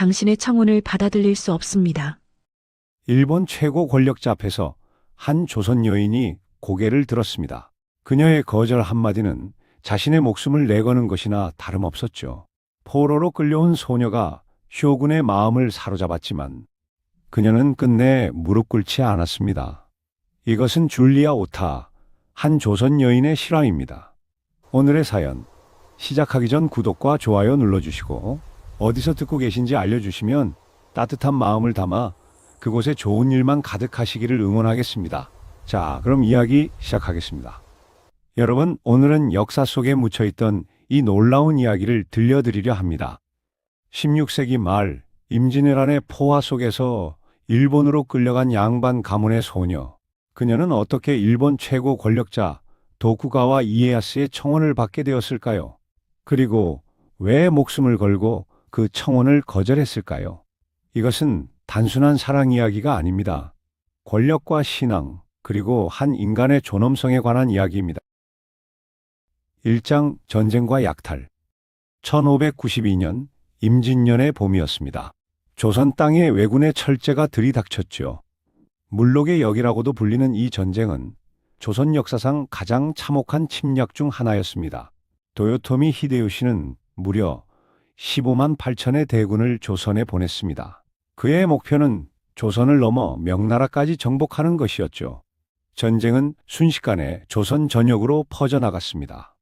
당신의 청혼을 받아들일 수 없습니다. 일본 최고 권력자 앞에서 한 조선 여인이 고개를 들었습니다. 그녀의 거절 한마디는 자신의 목숨을 내거는 것이나 다름없었죠. 포로로 끌려온 소녀가 쇼군의 마음을 사로잡았지만 그녀는 끝내 무릎 꿇지 않았습니다. 이것은 줄리아 오타, 한 조선 여인의 실화입니다. 오늘의 사연, 시작하기 전 구독과 좋아요 눌러주시고 어디서 듣고 계신지 알려주시면 따뜻한 마음을 담아 그곳에 좋은 일만 가득하시기를 응원하겠습니다. 자, 그럼 이야기 시작하겠습니다. 여러분, 오늘은 역사 속에 묻혀있던 이 놀라운 이야기를 들려드리려 합니다. 16세기 말 임진왜란의 포화 속에서 일본으로 끌려간 양반 가문의 소녀. 그녀는 어떻게 일본 최고 권력자 도쿠가와 이에야스의 청혼을 받게 되었을까요? 그리고 왜 목숨을 걸고 그 청혼을 거절했을까요? 이것은 단순한 사랑 이야기가 아닙니다. 권력과 신앙, 그리고 한 인간의 존엄성에 관한 이야기입니다. 1장 전쟁과 약탈. 1592년 임진년의 봄이었습니다. 조선 땅에 왜군의 철제가 들이닥쳤죠. 물록의 역이라고도 불리는 이 전쟁은 조선 역사상 가장 참혹한 침략 중 하나였습니다. 도요토미 히데요시는 무려 15만 8천의 대군을 조선에 보냈습니다. 그의 목표는 조선을 넘어 명나라까지 정복하는 것이었죠. 전쟁은 순식간에 조선 전역으로 퍼져나갔습니다.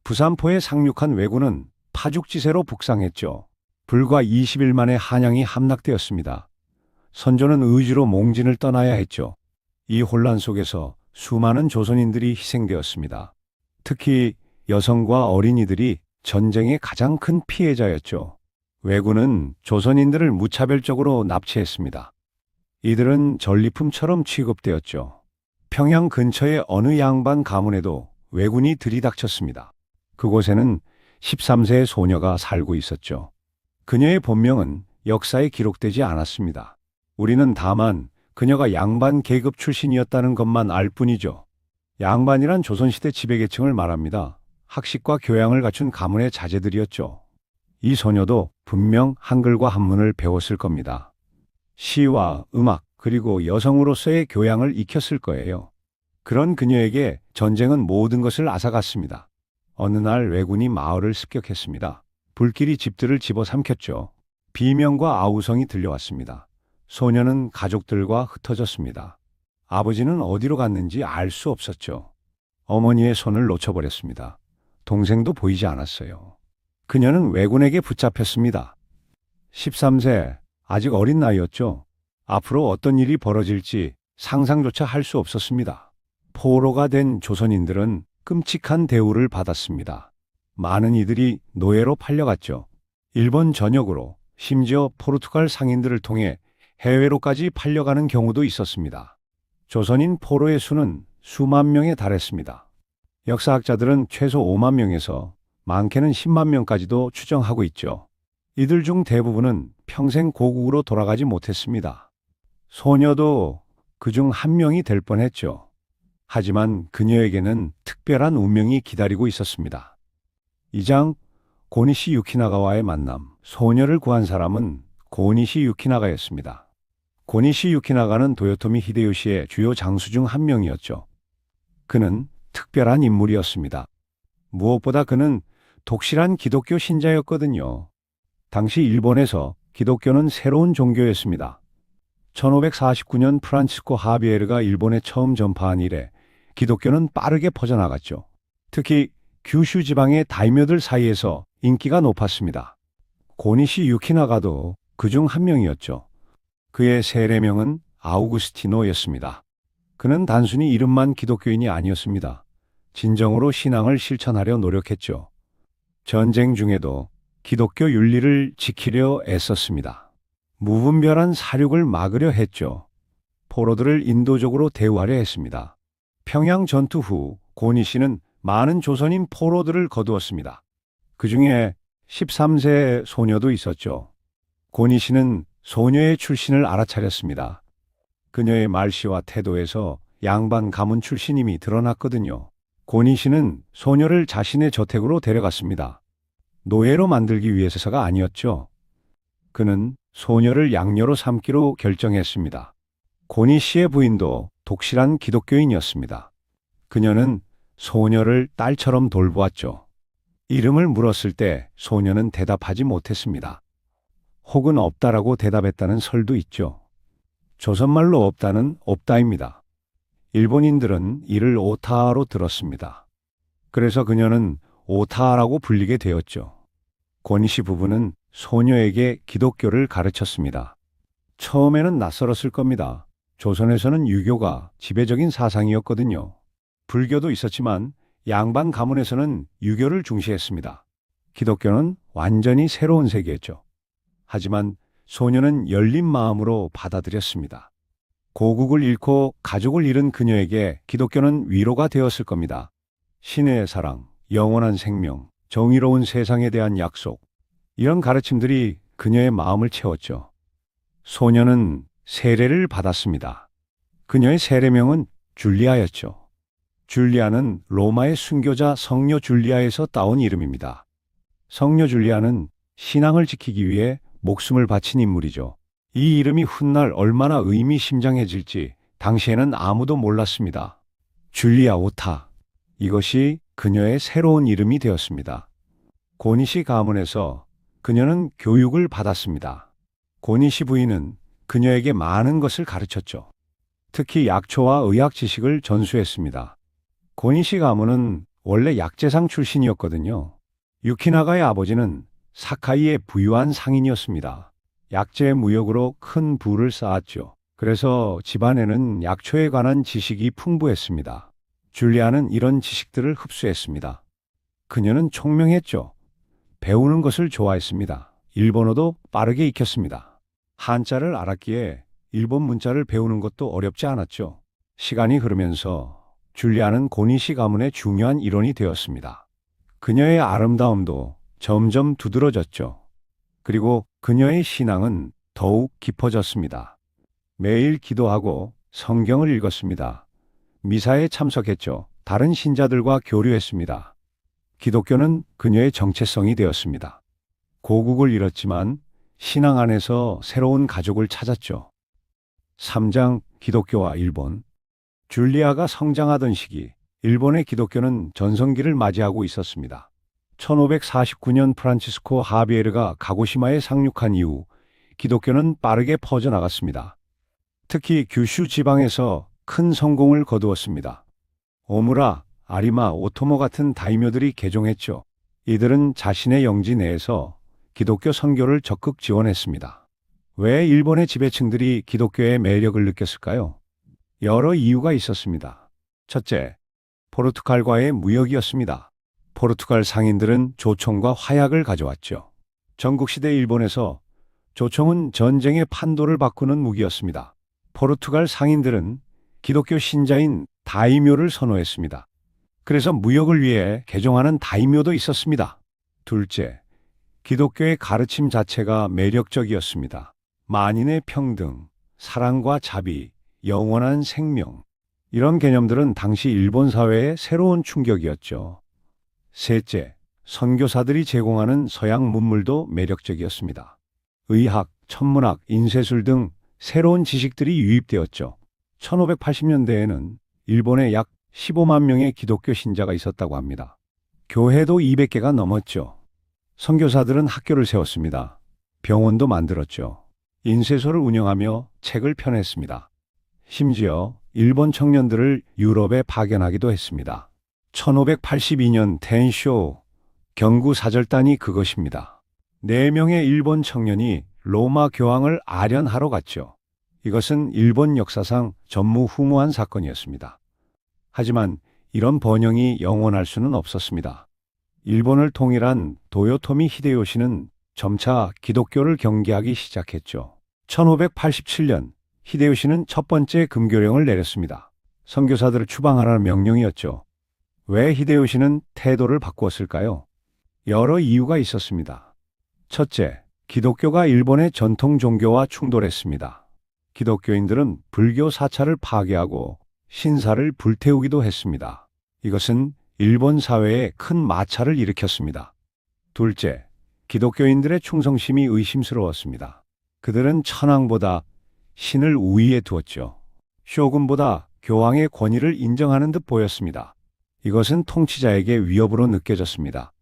부산포에 상륙한 왜군은 파죽지세로 북상했죠. 불과 20일 만에 한양이 함락되었습니다. 선조는 의주로 몽진을 떠나야 했죠. 이 혼란 속에서 수많은 조선인들이 희생되었습니다. 특히 여성과 어린이들이 전쟁의 가장 큰 피해자였죠. 왜군은 조선인들을 무차별적으로 납치했습니다. 이들은 전리품처럼 취급되었죠. 평양 근처의 어느 양반 가문에도 왜군이 들이닥쳤습니다. 그곳에는 13세의 소녀가 살고 있었죠. 그녀의 본명은 역사에 기록되지 않았습니다. 우리는 다만 그녀가 양반 계급 출신이었다는 것만 알 뿐이죠. 양반이란 조선시대 지배계층을 말합니다. 학식과 교양을 갖춘 가문의 자제들이었죠. 이 소녀도 분명 한글과 한문을 배웠을 겁니다. 시와 음악, 그리고 여성으로서의 교양을 익혔을 거예요. 그런 그녀에게 전쟁은 모든 것을 앗아갔습니다. 어느 날 왜군이 마을을 습격했습니다. 불길이 집들을 집어삼켰죠. 비명과 아우성이 들려왔습니다. 소녀는 가족들과 흩어졌습니다. 아버지는 어디로 갔는지 알 수 없었죠. 어머니의 손을 놓쳐버렸습니다. 동생도 보이지 않았어요. 그녀는 왜군에게 붙잡혔습니다. 13세, 아직 어린 나이였죠. 앞으로 어떤 일이 벌어질지 상상조차 할 수 없었습니다. 포로가 된 조선인들은 끔찍한 대우를 받았습니다. 많은 이들이 노예로 팔려갔죠. 일본 전역으로, 심지어 포르투갈 상인들을 통해 해외로까지 팔려가는 경우도 있었습니다. 조선인 포로의 수는 수만 명에 달했습니다. 역사학자들은 최소 5만 명에서 많게는 10만 명까지도 추정하고 있죠. 이들 중 대부분은 평생 고국으로 돌아가지 못했습니다. 소녀도 그중 한 명이 될 뻔했죠. 하지만 그녀에게는 특별한 운명이 기다리고 있었습니다. 2장 고니시 유키나가와의 만남. 소녀를 구한 사람은 고니시 유키나가였습니다. 고니시 유키나가는 도요토미 히데요시의 주요 장수 중 한 명이었죠. 그는 특별한 인물이었습니다. 무엇보다 그는 독실한 기독교 신자였거든요. 당시 일본에서 기독교는 새로운 종교였습니다. 1549년 프란치스코 하비에르가 일본에 처음 전파한 이래 기독교는 빠르게 퍼져나갔죠. 특히 규슈 지방의 다이묘들 사이에서 인기가 높았습니다. 고니시 유키나가도 그중 한 명이었죠. 그의 세례명은 아우구스티노였습니다. 그는 단순히 이름만 기독교인이 아니었습니다. 진정으로 신앙을 실천하려 노력했죠. 전쟁 중에도 기독교 윤리를 지키려 애썼습니다. 무분별한 사륙을 막으려 했죠. 포로들을 인도적으로 대우하려 했습니다. 평양 전투 후 고니시는 많은 조선인 포로들을 거두었습니다. 그 중에 13세의 소녀도 있었죠. 고니시는 소녀의 출신을 알아차렸습니다. 그녀의 말씨와 태도에서 양반 가문 출신임이 드러났거든요. 고니시는 소녀를 자신의 저택으로 데려갔습니다. 노예로 만들기 위해서가 아니었죠. 그는 소녀를 양녀로 삼기로 결정했습니다. 고니 씨의 부인도 독실한 기독교인이었습니다. 그녀는 소녀를 딸처럼 돌보았죠. 이름을 물었을 때 소녀는 대답하지 못했습니다. 혹은 없다라고 대답했다는 설도 있죠. 조선말로 없다는 없다입니다. 일본인들은 이를 오타로 들었습니다. 그래서 그녀는 오타라고 불리게 되었죠. 고니시 부부는 소녀에게 기독교를 가르쳤습니다. 처음에는 낯설었을 겁니다. 조선에서는 유교가 지배적인 사상이었거든요. 불교도 있었지만 양반 가문에서는 유교를 중시했습니다. 기독교는 완전히 새로운 세계였죠. 하지만 소녀는 열린 마음으로 받아들였습니다. 고국을 잃고 가족을 잃은 그녀에게 기독교는 위로가 되었을 겁니다. 신의 사랑, 영원한 생명, 정의로운 세상에 대한 약속, 이런 가르침들이 그녀의 마음을 채웠죠. 소녀는 세례를 받았습니다. 그녀의 세례명은 줄리아였죠. 줄리아는 로마의 순교자 성녀 줄리아에서 따온 이름입니다. 성녀 줄리아는 신앙을 지키기 위해 목숨을 바친 인물이죠. 이 이름이 훗날 얼마나 의미심장해질지 당시에는 아무도 몰랐습니다. 줄리아 오타. 이것이 그녀의 새로운 이름이 되었습니다. 고니시 가문에서 그녀는 교육을 받았습니다. 고니시 부인은 그녀에게 많은 것을 가르쳤죠. 특히 약초와 의학 지식을 전수했습니다. 고니시 가문은 원래 약재상 출신이었거든요. 유키나가의 아버지는 사카이의 부유한 상인이었습니다. 약재 무역으로 큰 부를 쌓았죠. 그래서 집안에는 약초에 관한 지식이 풍부했습니다. 줄리아는 이런 지식들을 흡수했습니다. 그녀는 총명했죠. 배우는 것을 좋아했습니다. 일본어도 빠르게 익혔습니다. 한자를 알았기에 일본 문자를 배우는 것도 어렵지 않았죠. 시간이 흐르면서 줄리아는 고니시 가문의 중요한 일원이 되었습니다. 그녀의 아름다움도 점점 두드러졌죠. 그리고 그녀의 신앙은 더욱 깊어졌습니다. 매일 기도하고 성경을 읽었습니다. 미사에 참석했죠. 다른 신자들과 교류했습니다. 기독교는 그녀의 정체성이 되었습니다. 고국을 잃었지만 신앙 안에서 새로운 가족을 찾았죠. 3장 기독교와 일본. 줄리아가 성장하던 시기, 일본의 기독교는 전성기를 맞이하고 있었습니다. 1549년 프란치스코 하비에르가 가고시마에 상륙한 이후 기독교는 빠르게 퍼져나갔습니다. 특히 규슈 지방에서 큰 성공을 거두었습니다. 오무라, 아리마, 오토모 같은 다이묘들이 개종했죠. 이들은 자신의 영지 내에서 기독교 선교를 적극 지원했습니다. 왜 일본의 지배층들이 기독교의 매력을 느꼈을까요? 여러 이유가 있었습니다. 첫째, 포르투갈과의 무역이었습니다. 포르투갈 상인들은 조총과 화약을 가져왔죠. 전국시대 일본에서 조총은 전쟁의 판도를 바꾸는 무기였습니다. 포르투갈 상인들은 기독교 신자인 다이묘를 선호했습니다. 그래서 무역을 위해 개종하는 다이묘도 있었습니다. 둘째, 기독교의 가르침 자체가 매력적이었습니다. 만인의 평등, 사랑과 자비, 영원한 생명. 이런 개념들은 당시 일본 사회의 새로운 충격이었죠. 셋째, 선교사들이 제공하는 서양 문물도 매력적이었습니다. 의학, 천문학, 인쇄술 등 새로운 지식들이 유입되었죠. 1580년대에는 일본에 약 15만 명의 기독교 신자가 있었다고 합니다. 교회도 200개가 넘었죠. 선교사들은 학교를 세웠습니다. 병원도 만들었죠. 인쇄소를 운영하며 책을 펴냈습니다. 심지어 일본 청년들을 유럽에 파견하기도 했습니다. 1582년 텐쇼 경구 사절단이 그것입니다. 4명의 일본 청년이 로마 교황을 아련하러 갔죠. 이것은 일본 역사상 전무후무한 사건이었습니다. 하지만 이런 번영이 영원할 수는 없었습니다. 일본을 통일한 도요토미 히데요시는 점차 기독교를 경계하기 시작했죠. 1587년 히데요시는 첫 번째 금교령을 내렸습니다. 선교사들을 추방하라는 명령이었죠. 왜 히데요시는 태도를 바꾸었을까요? 여러 이유가 있었습니다. 첫째, 기독교가 일본의 전통 종교와 충돌했습니다. 기독교인들은 불교 사찰을 파괴하고 신사를 불태우기도 했습니다. 이것은 일본 사회에 큰 마찰을 일으켰습니다. 둘째, 기독교인들의 충성심이 의심스러웠습니다. 그들은 천황보다 신을 우위에 두었죠. 쇼군보다 교황의 권위를 인정하는 듯 보였습니다. 이것은 통치자에게 위협으로 느껴졌습니다.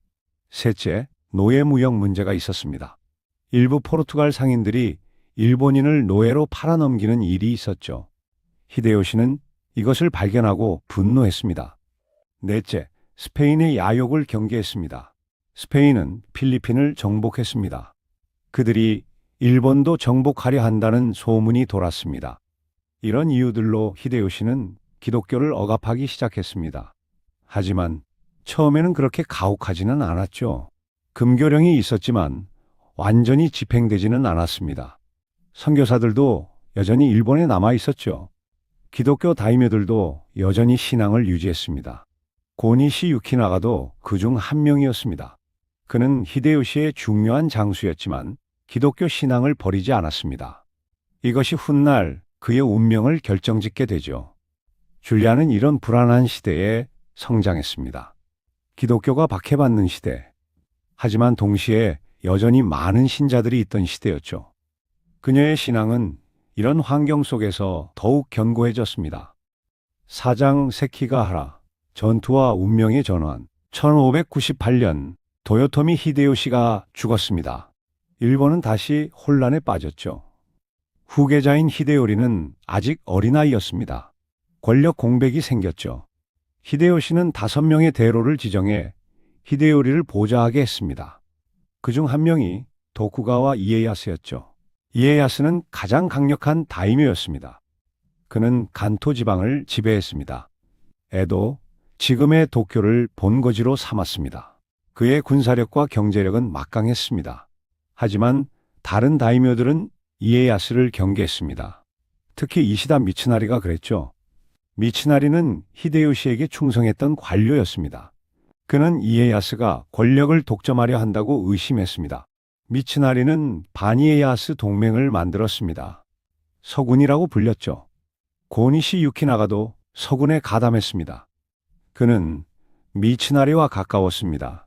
셋째, 노예무역 문제가 있었습니다. 일부 포르투갈 상인들이 일본인을 노예로 팔아넘기는 일이 있었죠. 히데요시는 이것을 발견하고 분노했습니다. 넷째, 스페인의 야욕을 경계했습니다. 스페인은 필리핀을 정복했습니다. 그들이 일본도 정복하려 한다는 소문이 돌았습니다. 이런 이유들로 히데요시는 기독교를 억압하기 시작했습니다. 하지만 처음에는 그렇게 가혹하지는 않았죠. 금교령이 있었지만 완전히 집행되지는 않았습니다. 선교사들도 여전히 일본에 남아 있었죠. 기독교 다이묘들도 여전히 신앙을 유지했습니다. 고니시 유키나가도 그중 한 명이었습니다. 그는 히데요시의 중요한 장수였지만 기독교 신앙을 버리지 않았습니다. 이것이 훗날 그의 운명을 결정짓게 되죠. 줄리아는 이런 불안한 시대에 성장했습니다. 기독교가 박해받는 시대. 하지만 동시에 여전히 많은 신자들이 있던 시대였죠. 그녀의 신앙은 이런 환경 속에서 더욱 견고해졌습니다. 사장 세키가하라, 전투와 운명의 전환. 1598년 도요토미 히데요시가 죽었습니다. 일본은 다시 혼란에 빠졌죠. 후계자인 히데요리는 아직 어린아이였습니다. 권력 공백이 생겼죠. 히데요시는 5명의 대로를 지정해 히데요리를 보좌하게 했습니다. 그중 한 명이 도쿠가와 이에야스였죠. 이에야스는 가장 강력한 다이묘였습니다. 그는 간토 지방을 지배했습니다. 에도, 지금의 도쿄를 본거지로 삼았습니다. 그의 군사력과 경제력은 막강했습니다. 하지만 다른 다이묘들은 이에야스를 경계했습니다. 특히 이시다 미츠나리가 그랬죠. 미츠나리는 히데요시에게 충성했던 관료였습니다. 그는 이에야스가 권력을 독점하려 한다고 의심했습니다. 미츠나리는 반이에야스 동맹을 만들었습니다. 서군이라고 불렸죠. 고니시 유키나가도 서군에 가담했습니다. 그는 미츠나리와 가까웠습니다.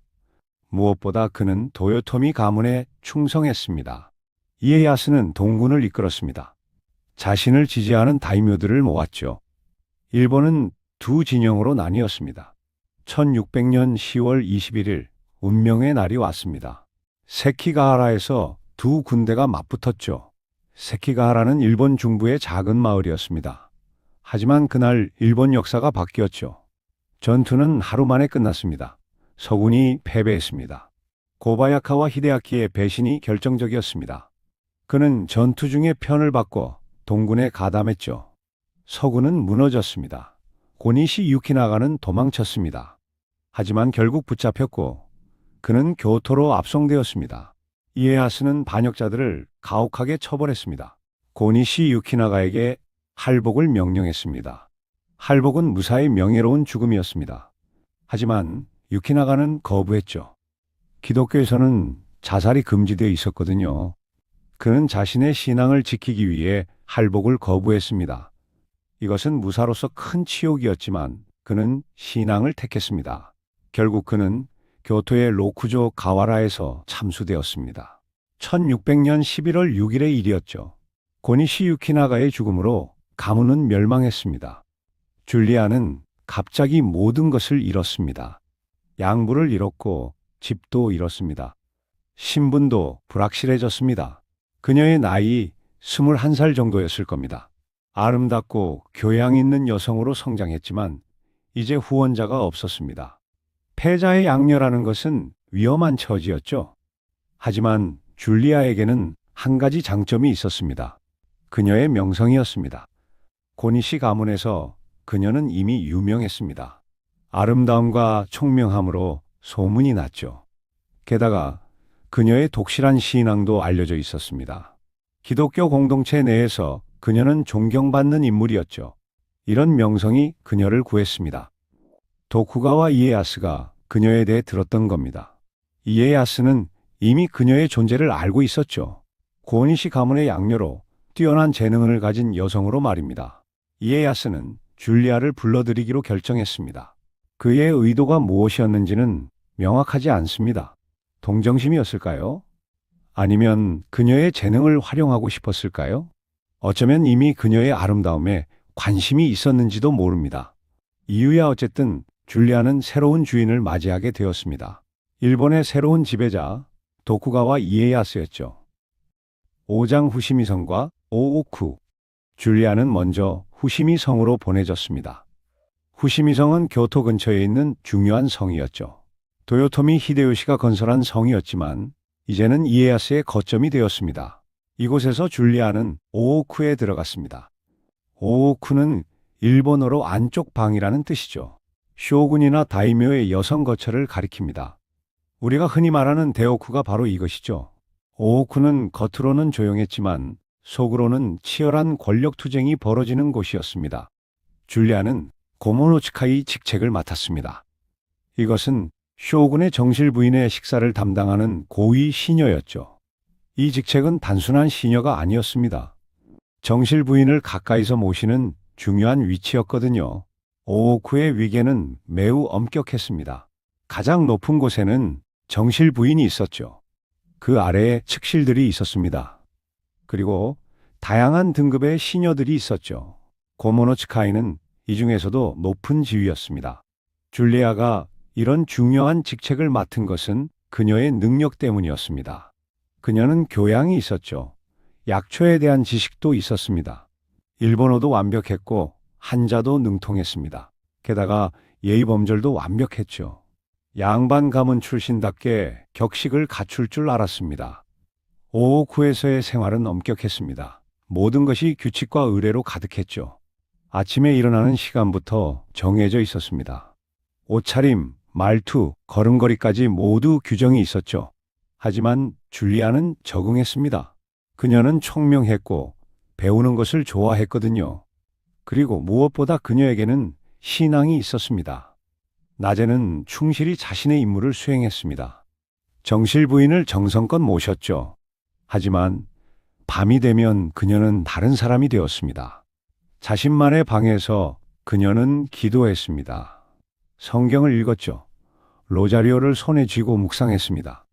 무엇보다 그는 도요토미 가문에 충성했습니다. 이에야스는 동군을 이끌었습니다. 자신을 지지하는 다이묘들을 모았죠. 일본은 두 진영으로 나뉘었습니다. 1600년 10월 21일 운명의 날이 왔습니다. 세키가하라에서 두 군대가 맞붙었죠. 세키가하라는 일본 중부의 작은 마을이었습니다. 하지만 그날 일본 역사가 바뀌었죠. 전투는 하루 만에 끝났습니다. 서군이 패배했습니다. 고바야카와 히데아키의 배신이 결정적이었습니다. 그는 전투 중에 편을 바꿔 동군에 가담했죠. 서군은 무너졌습니다. 고니시 유키나가는 도망쳤습니다. 하지만 결국 붙잡혔고 그는 교토로 압송되었습니다. 이에야스는 반역자들을 가혹하게 처벌했습니다. 고니시 유키나가에게 할복을 명령했습니다. 할복은 무사히 명예로운 죽음이었습니다. 하지만 유키나가는 거부했죠. 기독교에서는 자살이 금지되어 있었거든요. 그는 자신의 신앙을 지키기 위해 할복을 거부했습니다. 이것은 무사로서 큰 치욕이었지만 그는 신앙을 택했습니다. 결국 그는 교토의 로쿠조 가와라에서 참수되었습니다. 1600년 11월 6일의 일이었죠. 고니시 유키나가의 죽음으로 가문은 멸망했습니다. 줄리아는 갑자기 모든 것을 잃었습니다. 양부를 잃었고 집도 잃었습니다. 신분도 불확실해졌습니다. 그녀의 나이 21살 정도였을 겁니다. 아름답고 교양 있는 여성으로 성장했지만 이제 후원자가 없었습니다. 패자의 양녀라는 것은 위험한 처지였죠. 하지만 줄리아에게는 한 가지 장점이 있었습니다. 그녀의 명성이었습니다. 고니시 가문에서 그녀는 이미 유명했습니다. 아름다움과 총명함으로 소문이 났죠. 게다가 그녀의 독실한 신앙도 알려져 있었습니다. 기독교 공동체 내에서 그녀는 존경받는 인물이었죠. 이런 명성이 그녀를 구했습니다. 도쿠가와 이에야스가 그녀에 대해 들었던 겁니다. 이에야스는 이미 그녀의 존재를 알고 있었죠. 고니시 가문의 양녀로 뛰어난 재능을 가진 여성으로 말입니다. 이에야스는 줄리아를 불러들이기로 결정했습니다. 그의 의도가 무엇이었는지는 명확하지 않습니다. 동정심이었을까요? 아니면 그녀의 재능을 활용하고 싶었을까요? 어쩌면 이미 그녀의 아름다움에 관심이 있었는지도 모릅니다. 이유야 어쨌든 줄리아는 새로운 주인을 맞이하게 되었습니다. 일본의 새로운 지배자 도쿠가와 이에야스였죠. 오장 후시미성과 오오쿠. 줄리아는 먼저 후시미성으로 보내졌습니다. 후시미성은 교토 근처에 있는 중요한 성이었죠. 도요토미 히데요시가 건설한 성이었지만 이제는 이에야스의 거점이 되었습니다. 이곳에서 줄리아는 오오쿠에 들어갔습니다. 오오쿠는 일본어로 안쪽 방이라는 뜻이죠. 쇼군이나 다이묘의 여성 거처를 가리킵니다. 우리가 흔히 말하는 대오쿠가 바로 이것이죠. 오오쿠는 겉으로는 조용했지만 속으로는 치열한 권력 투쟁이 벌어지는 곳이었습니다. 줄리아는 고모노츠카이 직책을 맡았습니다. 이것은 쇼군의 정실 부인의 식사를 담당하는 고위 시녀였죠. 이 직책은 단순한 시녀가 아니었습니다. 정실 부인을 가까이서 모시는 중요한 위치였거든요. 오오쿠의 위계는 매우 엄격했습니다. 가장 높은 곳에는 정실 부인이 있었죠. 그 아래에 측실들이 있었습니다. 그리고 다양한 등급의 시녀들이 있었죠. 고모노츠카이는 이 중에서도 높은 지위였습니다. 줄리아가 이런 중요한 직책을 맡은 것은 그녀의 능력 때문이었습니다. 그녀는 교양이 있었죠. 약초에 대한 지식도 있었습니다. 일본어도 완벽했고 한자도 능통했습니다. 게다가 예의범절도 완벽했죠. 양반 가문 출신답게 격식을 갖출 줄 알았습니다. 오오쿠에서의 생활은 엄격했습니다. 모든 것이 규칙과 의례로 가득했죠. 아침에 일어나는 시간부터 정해져 있었습니다. 옷차림, 말투, 걸음걸이까지 모두 규정이 있었죠. 하지만 줄리아는 적응했습니다. 그녀는 총명했고 배우는 것을 좋아했거든요. 그리고 무엇보다 그녀에게는 신앙이 있었습니다. 낮에는 충실히 자신의 임무를 수행했습니다. 정실 부인을 정성껏 모셨죠. 하지만 밤이 되면 그녀는 다른 사람이 되었습니다. 자신만의 방에서 그녀는 기도했습니다. 성경을 읽었죠. 로자리오를 손에 쥐고 묵상했습니다.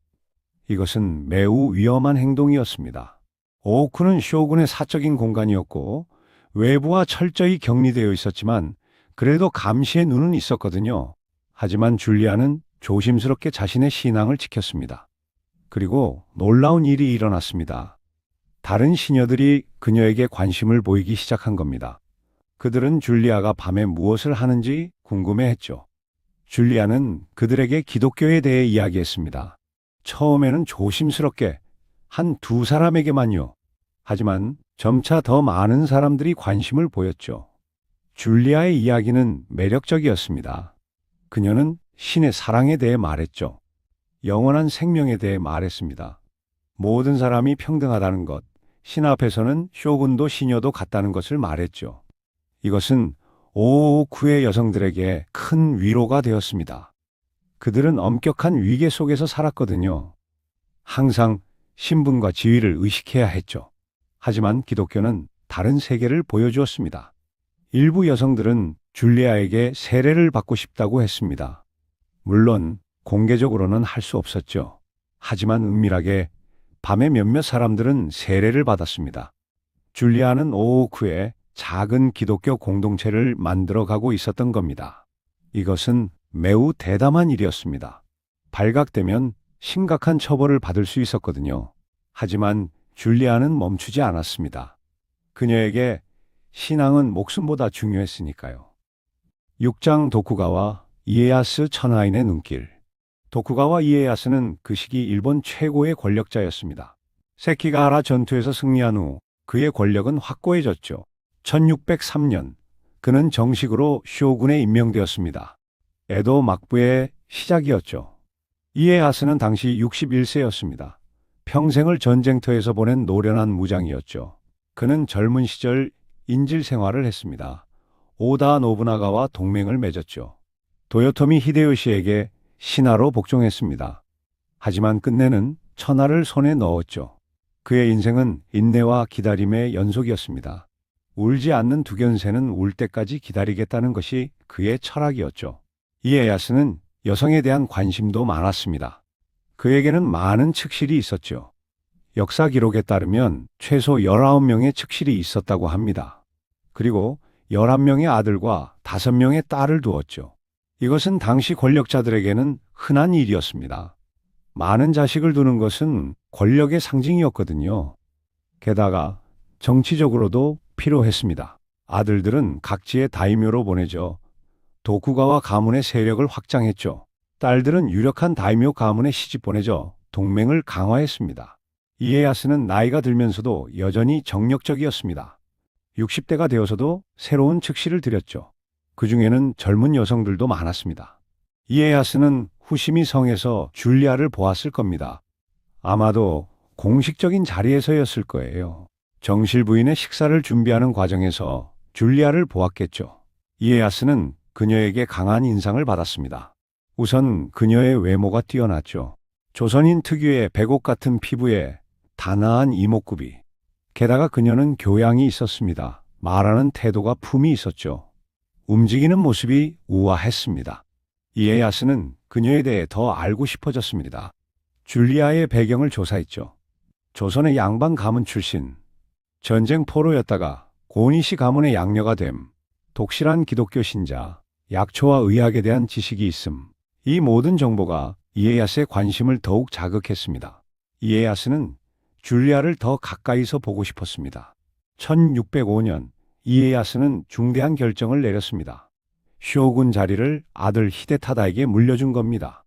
이것은 매우 위험한 행동이었습니다. 오오쿠는 쇼군의 사적인 공간이었고 외부와 철저히 격리되어 있었지만 그래도 감시의 눈은 있었거든요. 하지만 줄리아는 조심스럽게 자신의 신앙을 지켰습니다. 그리고 놀라운 일이 일어났습니다. 다른 시녀들이 그녀에게 관심을 보이기 시작한 겁니다. 그들은 줄리아가 밤에 무엇을 하는지 궁금해했죠. 줄리아는 그들에게 기독교에 대해 이야기했습니다. 처음에는 조심스럽게 한 두 사람에게만요. 하지만 점차 더 많은 사람들이 관심을 보였죠. 줄리아의 이야기는 매력적이었습니다. 그녀는 신의 사랑에 대해 말했죠. 영원한 생명에 대해 말했습니다. 모든 사람이 평등하다는 것, 신 앞에서는 쇼군도 시녀도 같다는 것을 말했죠. 이것은 오오쿠의 여성들에게 큰 위로가 되었습니다. 그들은 엄격한 위계 속에서 살았거든요. 항상 신분과 지위를 의식해야 했죠. 하지만 기독교는 다른 세계를 보여주었습니다. 일부 여성들은 줄리아에게 세례를 받고 싶다고 했습니다. 물론 공개적으로는 할 수 없었죠. 하지만 은밀하게 밤에 몇몇 사람들은 세례를 받았습니다. 줄리아는 오오쿠에 작은 기독교 공동체를 만들어가고 있었던 겁니다. 이것은 매우 대담한 일이었습니다. 발각되면 심각한 처벌을 받을 수 있었거든요. 하지만 줄리아는 멈추지 않았습니다. 그녀에게 신앙은 목숨보다 중요했으니까요. 6장 도쿠가와 이에야스 천하인의 눈길. 도쿠가와 이에야스는 그 시기 일본 최고의 권력자였습니다. 세키가하라 전투에서 승리한 후 그의 권력은 확고해졌죠. 1603년 그는 정식으로 쇼군에 임명되었습니다. 에도 막부의 시작이었죠. 이에야스는 당시 61세였습니다. 평생을 전쟁터에서 보낸 노련한 무장이었죠. 그는 젊은 시절 인질 생활을 했습니다. 오다 노부나가와 동맹을 맺었죠. 도요토미 히데요시에게 신하로 복종했습니다. 하지만 끝내는 천하를 손에 넣었죠. 그의 인생은 인내와 기다림의 연속이었습니다. 울지 않는 두견새는 울 때까지 기다리겠다는 것이 그의 철학이었죠. 이에야스는 여성에 대한 관심도 많았습니다. 그에게는 많은 측실이 있었죠. 역사 기록에 따르면 최소 19명의 측실이 있었다고 합니다. 그리고 11명의 아들과 5명의 딸을 두었죠. 이것은 당시 권력자들에게는 흔한 일이었습니다. 많은 자식을 두는 것은 권력의 상징이었거든요. 게다가 정치적으로도 필요했습니다. 아들들은 각지의 다이묘로 보내져 도쿠가와 가문의 세력을 확장했죠. 딸들은 유력한 다이묘 가문에 시집 보내져 동맹을 강화했습니다. 이에야스는 나이가 들면서도 여전히 정력적이었습니다. 60대가 되어서도 새로운 측실을 들였죠. 그 중에는 젊은 여성들도 많았습니다. 이에야스는 후시미 성에서 줄리아를 보았을 겁니다. 아마도 공식적인 자리에서였을 거예요. 정실 부인의 식사를 준비하는 과정에서 줄리아를 보았겠죠. 이에야스는 그녀에게 강한 인상을 받았습니다. 우선 그녀의 외모가 뛰어났죠. 조선인 특유의 백옥 같은 피부에 단아한 이목구비. 게다가 그녀는 교양이 있었습니다. 말하는 태도가 품이 있었죠. 움직이는 모습이 우아했습니다. 이에야스는 그녀에 대해 더 알고 싶어졌습니다. 줄리아의 배경을 조사했죠. 조선의 양반 가문 출신, 전쟁 포로였다가 고니시 가문의 양녀가 됨, 독실한 기독교 신자, 약초와 의학에 대한 지식이 있음. 이 모든 정보가 이에야스의 관심을 더욱 자극했습니다. 이에야스는 줄리아를 더 가까이서 보고 싶었습니다. 1605년 이에야스는 중대한 결정을 내렸습니다. 쇼군 자리를 아들 히데타다에게 물려준 겁니다.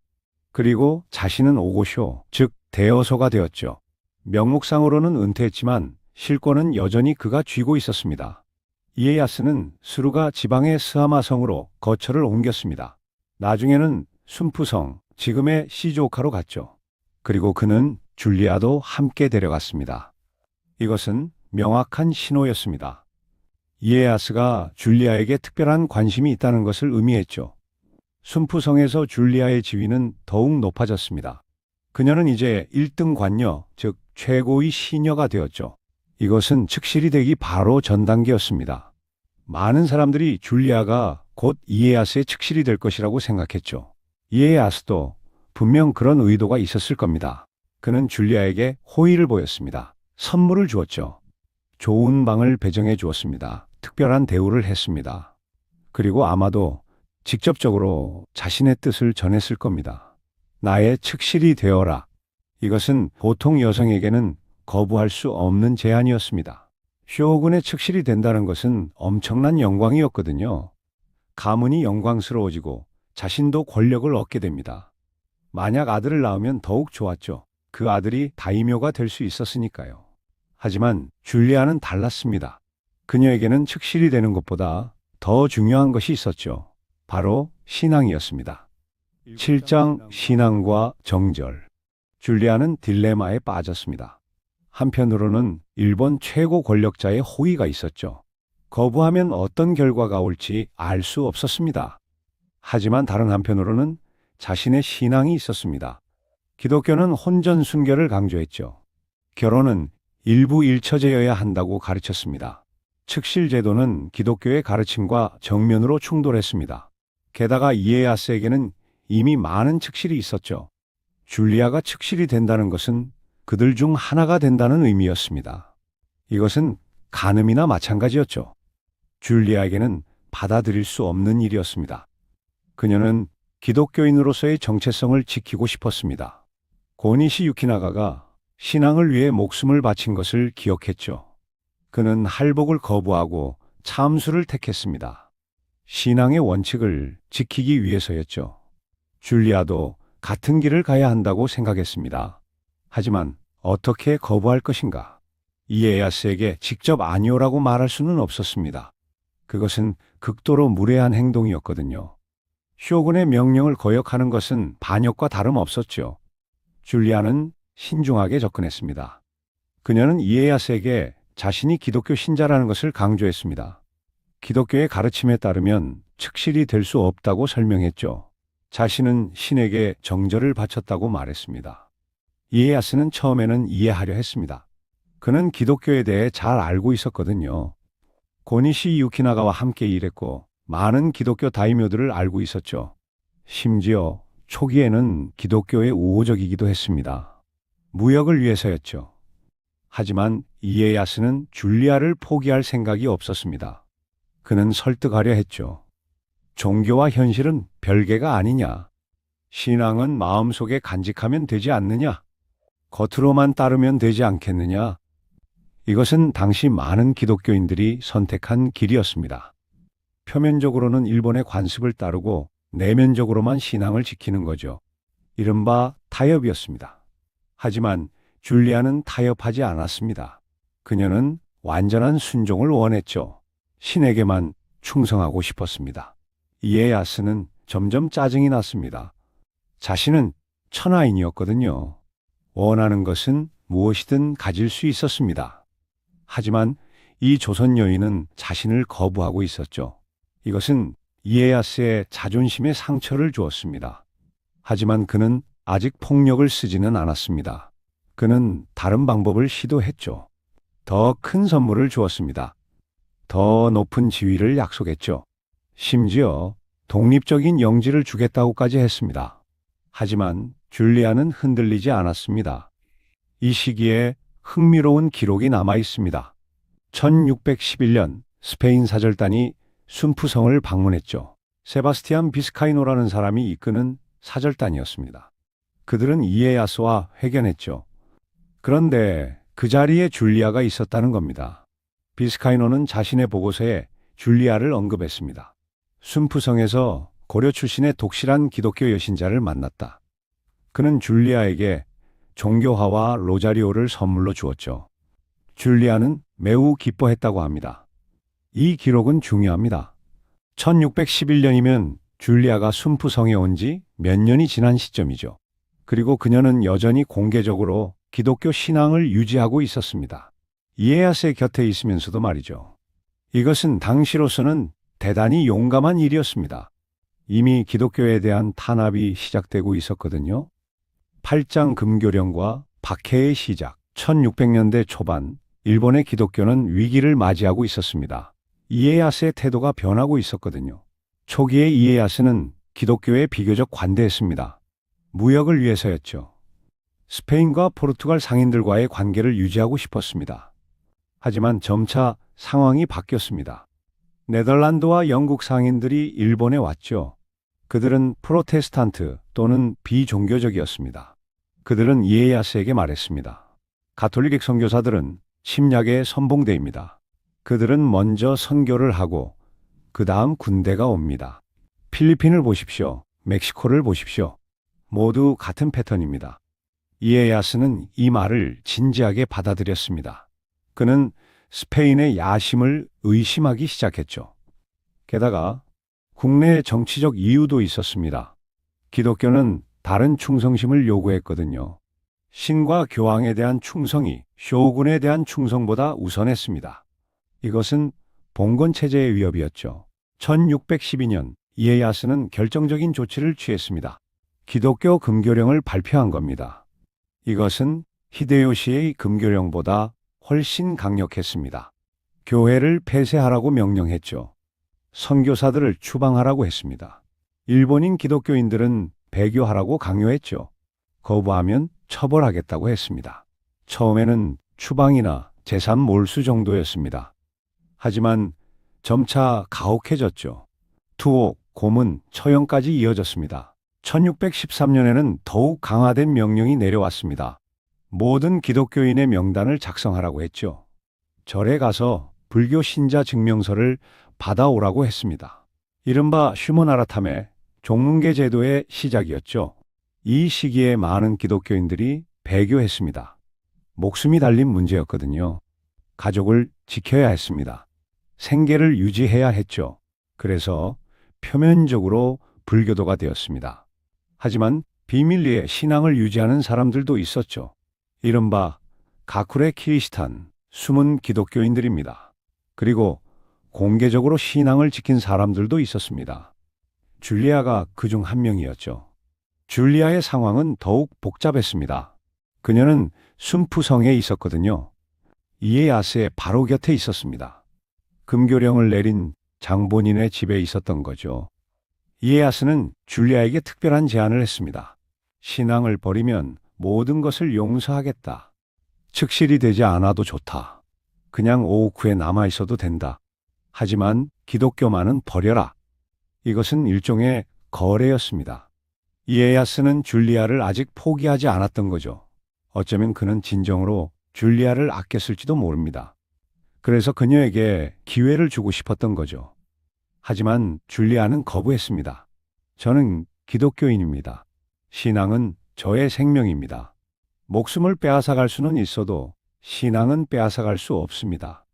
그리고 자신은 오고쇼, 즉 대여소가 되었죠. 명목상으로는 은퇴했지만 실권은 여전히 그가 쥐고 있었습니다. 이에야스는 스루가 지방의 스하마성으로 거처를 옮겼습니다. 나중에는 순푸성, 지금의 시즈오카로 갔죠. 그리고 그는 줄리아도 함께 데려갔습니다. 이것은 명확한 신호였습니다. 이에야스가 줄리아에게 특별한 관심이 있다는 것을 의미했죠. 순푸성에서 줄리아의 지위는 더욱 높아졌습니다. 그녀는 이제 1등 관녀, 즉 최고의 시녀가 되었죠. 이것은 측실이 되기 바로 전 단계였습니다. 많은 사람들이 줄리아가 곧 이에야스의 측실이 될 것이라고 생각했죠. 이에야스도 분명 그런 의도가 있었을 겁니다. 그는 줄리아에게 호의를 보였습니다. 선물을 주었죠. 좋은 방을 배정해 주었습니다. 특별한 대우를 했습니다. 그리고 아마도 직접적으로 자신의 뜻을 전했을 겁니다. 나의 측실이 되어라. 이것은 보통 여성에게는 거부할 수 없는 제안이었습니다. 쇼군의 측실이 된다는 것은 엄청난 영광이었거든요. 가문이 영광스러워지고 자신도 권력을 얻게 됩니다. 만약 아들을 낳으면 더욱 좋았죠. 그 아들이 다이묘가 될 수 있었으니까요. 하지만 줄리아는 달랐습니다. 그녀에게는 측실이 되는 것보다 더 중요한 것이 있었죠. 바로 신앙이었습니다. 7장 신앙과 정절. 줄리아는 딜레마에 빠졌습니다. 한편으로는 일본 최고 권력자의 호의가 있었죠. 거부하면 어떤 결과가 올지 알 수 없었습니다. 하지만 다른 한편으로는 자신의 신앙이 있었습니다. 기독교는 혼전 순결을 강조했죠. 결혼은 일부 일처제여야 한다고 가르쳤습니다. 측실 제도는 기독교의 가르침과 정면으로 충돌했습니다. 게다가 이에야스에게는 이미 많은 측실이 있었죠. 줄리아가 측실이 된다는 것은 그들 중 하나가 된다는 의미였습니다. 이것은 간음이나 마찬가지였죠. 줄리아에게는 받아들일 수 없는 일이었습니다. 그녀는 기독교인으로서의 정체성을 지키고 싶었습니다. 고니시 유키나가가 신앙을 위해 목숨을 바친 것을 기억했죠. 그는 할복을 거부하고 참수를 택했습니다. 신앙의 원칙을 지키기 위해서였죠. 줄리아도 같은 길을 가야 한다고 생각했습니다. 하지만 어떻게 거부할 것인가? 이에야스에게 직접 아니오라고 말할 수는 없었습니다. 그것은 극도로 무례한 행동이었거든요. 쇼군의 명령을 거역하는 것은 반역과 다름없었죠. 줄리아는 신중하게 접근했습니다. 그녀는 이에야스에게 자신이 기독교 신자라는 것을 강조했습니다. 기독교의 가르침에 따르면 측실이 될 수 없다고 설명했죠. 자신은 신에게 정절을 바쳤다고 말했습니다. 이에야스는 처음에는 이해하려 했습니다. 그는 기독교에 대해 잘 알고 있었거든요. 고니시 유키나가와 함께 일했고 많은 기독교 다이묘들을 알고 있었죠. 심지어 초기에는 기독교에 우호적이기도 했습니다. 무역을 위해서였죠. 하지만 이에야스는 줄리아를 포기할 생각이 없었습니다. 그는 설득하려 했죠. 종교와 현실은 별개가 아니냐. 신앙은 마음속에 간직하면 되지 않느냐. 겉으로만 따르면 되지 않겠느냐. 이것은 당시 많은 기독교인들이 선택한 길이었습니다. 표면적으로는 일본의 관습을 따르고 내면적으로만 신앙을 지키는 거죠. 이른바 타협이었습니다. 하지만 줄리아는 타협하지 않았습니다. 그녀는 완전한 순종을 원했죠. 신에게만 충성하고 싶었습니다. 이에야스는 점점 짜증이 났습니다. 자신은 천하인이었거든요. 원하는 것은 무엇이든 가질 수 있었습니다. 하지만 이 조선 여인은 자신을 거부하고 있었죠. 이것은 이에야스의 자존심에 상처를 주었습니다. 하지만 그는 아직 폭력을 쓰지는 않았습니다. 그는 다른 방법을 시도했죠. 더 큰 선물을 주었습니다. 더 높은 지위를 약속했죠. 심지어 독립적인 영지를 주겠다고까지 했습니다. 하지만 줄리아는 흔들리지 않았습니다. 이 시기에 흥미로운 기록이 남아 있습니다. 1611년 스페인 사절단이 순푸성을 방문했죠. 세바스티안 비스카이노라는 사람이 이끄는 사절단이었습니다. 그들은 이에야스와 회견했죠. 그런데 그 자리에 줄리아가 있었다는 겁니다. 비스카이노는 자신의 보고서에 줄리아를 언급했습니다. 순푸성에서 고려 출신의 독실한 기독교 여신자를 만났다. 그는 줄리아에게 종교화와 로자리오를 선물로 주었죠. 줄리아는 매우 기뻐했다고 합니다. 이 기록은 중요합니다. 1611년이면 줄리아가 순푸성에 온 지 몇 년이 지난 시점이죠. 그리고 그녀는 여전히 공개적으로 기독교 신앙을 유지하고 있었습니다. 이에야스의 곁에 있으면서도 말이죠. 이것은 당시로서는 대단히 용감한 일이었습니다. 이미 기독교에 대한 탄압이 시작되고 있었거든요. 팔짱 금교령과 박해의 시작, 1600년대 초반, 일본의 기독교는 위기를 맞이하고 있었습니다. 이에야스의 태도가 변하고 있었거든요. 초기에 이에야스는 기독교에 비교적 관대했습니다. 무역을 위해서였죠. 스페인과 포르투갈 상인들과의 관계를 유지하고 싶었습니다. 하지만 점차 상황이 바뀌었습니다. 네덜란드와 영국 상인들이 일본에 왔죠. 그들은 프로테스탄트 또는 비종교적이었습니다. 그들은 이에야스에게 말했습니다. 가톨릭 선교사들은 침략의 선봉대입니다. 그들은 먼저 선교를 하고 그 다음 군대가 옵니다. 필리핀을 보십시오. 멕시코를 보십시오. 모두 같은 패턴입니다. 이에야스는 이 말을 진지하게 받아들였습니다. 그는 스페인의 야심을 의심하기 시작했죠. 게다가 국내 정치적 이유도 있었습니다. 기독교는 다른 충성심을 요구했거든요. 신과 교황에 대한 충성이 쇼군에 대한 충성보다 우선했습니다. 이것은 봉건 체제의 위협이었죠. 1612년 이에야스는 결정적인 조치를 취했습니다. 기독교 금교령을 발표한 겁니다. 이것은 히데요시의 금교령보다 훨씬 강력했습니다. 교회를 폐쇄하라고 명령했죠. 선교사들을 추방하라고 했습니다. 일본인 기독교인들은 배교하라고 강요했죠. 거부하면 처벌하겠다고 했습니다. 처음에는 추방이나 재산 몰수 정도였습니다. 하지만 점차 가혹해졌죠. 투옥, 고문, 처형까지 이어졌습니다. 1613년에는 더욱 강화된 명령이 내려왔습니다. 모든 기독교인의 명단을 작성하라고 했죠. 절에 가서 불교 신자 증명서를 받아오라고 했습니다. 이른바 슈모나라탐의 종문계 제도의 시작이었죠. 이 시기에 많은 기독교인들이 배교했습니다. 목숨이 달린 문제였거든요. 가족을 지켜야 했습니다. 생계를 유지해야 했죠. 그래서 표면적으로 불교도가 되었습니다. 하지만 비밀리에 신앙을 유지하는 사람들도 있었죠. 이른바 가쿠레 키리스탄, 숨은 기독교인들입니다. 그리고 공개적으로 신앙을 지킨 사람들도 있었습니다. 줄리아가 그중 한 명이었죠. 줄리아의 상황은 더욱 복잡했습니다. 그녀는 순푸성에 있었거든요. 이에야스의 바로 곁에 있었습니다. 금교령을 내린 장본인의 집에 있었던 거죠. 이에야스는 줄리아에게 특별한 제안을 했습니다. 신앙을 버리면 모든 것을 용서하겠다. 측실이 되지 않아도 좋다. 그냥 오오쿠에 남아 있어도 된다. 하지만 기독교만은 버려라. 이것은 일종의 거래였습니다. 이에야스는 줄리아를 아직 포기하지 않았던 거죠. 어쩌면 그는 진정으로 줄리아를 아꼈을지도 모릅니다. 그래서 그녀에게 기회를 주고 싶었던 거죠. 하지만 줄리아는 거부했습니다. 저는 기독교인입니다. 신앙은 저의 생명입니다. 목숨을 빼앗아갈 수는 있어도 신앙은 빼앗아갈 수 없습니다.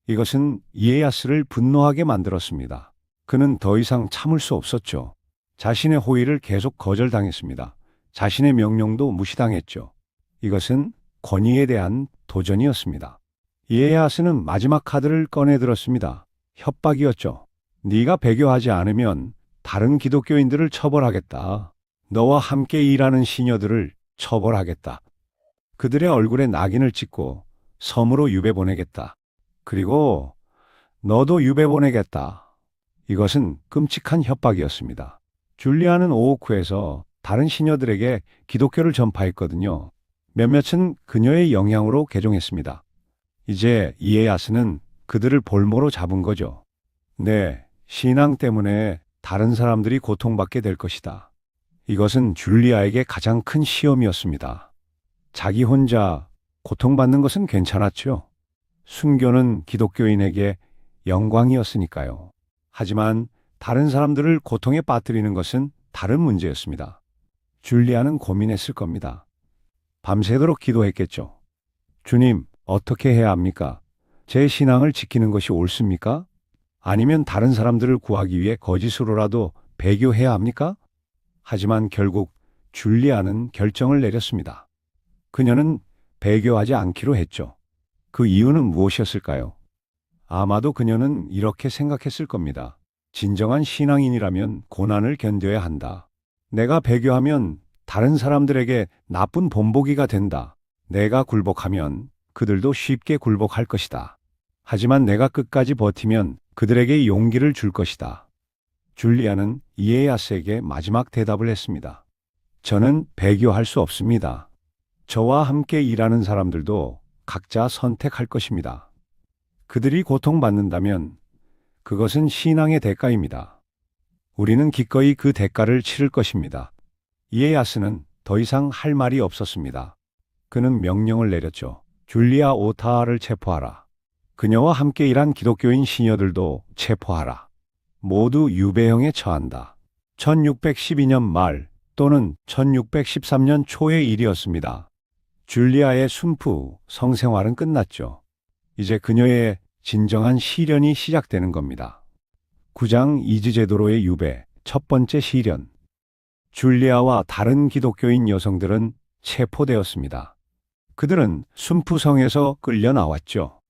이것은 이에야스를 분노하게 만들었습니다. 그는 더 이상 참을 수 없었죠. 자신의 호의를 계속 거절당했습니다. 자신의 명령도 무시당했죠. 이것은 권위에 대한 도전이었습니다. 이에야스는 마지막 카드를 꺼내 들었습니다. 협박이었죠. 네가 배교하지 않으면 다른 기독교인들을 처벌하겠다. 너와 함께 일하는 시녀들을 처벌하겠다. 그들의 얼굴에 낙인을 찍고 섬으로 유배 보내겠다. 그리고 너도 유배 보내겠다. 이것은 끔찍한 협박이었습니다. 줄리아는 오오쿠에서 다른 시녀들에게 기독교를 전파했거든요. 몇몇은 그녀의 영향으로 개종했습니다. 이제 이에야스는 그들을 볼모로 잡은 거죠. 네, 신앙 때문에 다른 사람들이 고통받게 될 것이다. 이것은 줄리아에게 가장 큰 시험이었습니다. 자기 혼자 고통받는 것은 괜찮았죠. 순교는 기독교인에게 영광이었으니까요. 하지만 다른 사람들을 고통에 빠뜨리는 것은 다른 문제였습니다. 줄리아는 고민했을 겁니다. 밤새도록 기도했겠죠. 주님, 어떻게 해야 합니까? 제 신앙을 지키는 것이 옳습니까? 아니면 다른 사람들을 구하기 위해 거짓으로라도 배교해야 합니까? 하지만 결국 줄리아는 결정을 내렸습니다. 그녀는 배교하지 않기로 했죠. 그 이유는 무엇이었을까요? 아마도 그녀는 이렇게 생각했을 겁니다. 진정한 신앙인이라면 고난을 견뎌야 한다. 내가 배교하면 다른 사람들에게 나쁜 본보기가 된다. 내가 굴복하면 그들도 쉽게 굴복할 것이다. 하지만 내가 끝까지 버티면 그들에게 용기를 줄 것이다. 줄리아는 이에야스에게 마지막 대답을 했습니다. 저는 배교할 수 없습니다. 저와 함께 일하는 사람들도 각자 선택할 것입니다. 그들이 고통받는다면 그것은 신앙의 대가입니다. 우리는 기꺼이 그 대가를 치를 것입니다. 이에야스는 더 이상 할 말이 없었습니다. 그는 명령을 내렸죠. 줄리아 오타하를 체포하라. 그녀와 함께 일한 기독교인 시녀들도 체포하라. 모두 유배형에 처한다. 1612년 말 또는 1613년 초의 일이었습니다. 줄리아의 순프 성생활은 끝났죠. 이제 그녀의 진정한 시련이 시작되는 겁니다. 9장 이즈 제도로의 유배, 첫 번째 시련. 줄리아와 다른 기독교인 여성들은 체포되었습니다. 그들은 순프성에서 끌려 나왔죠.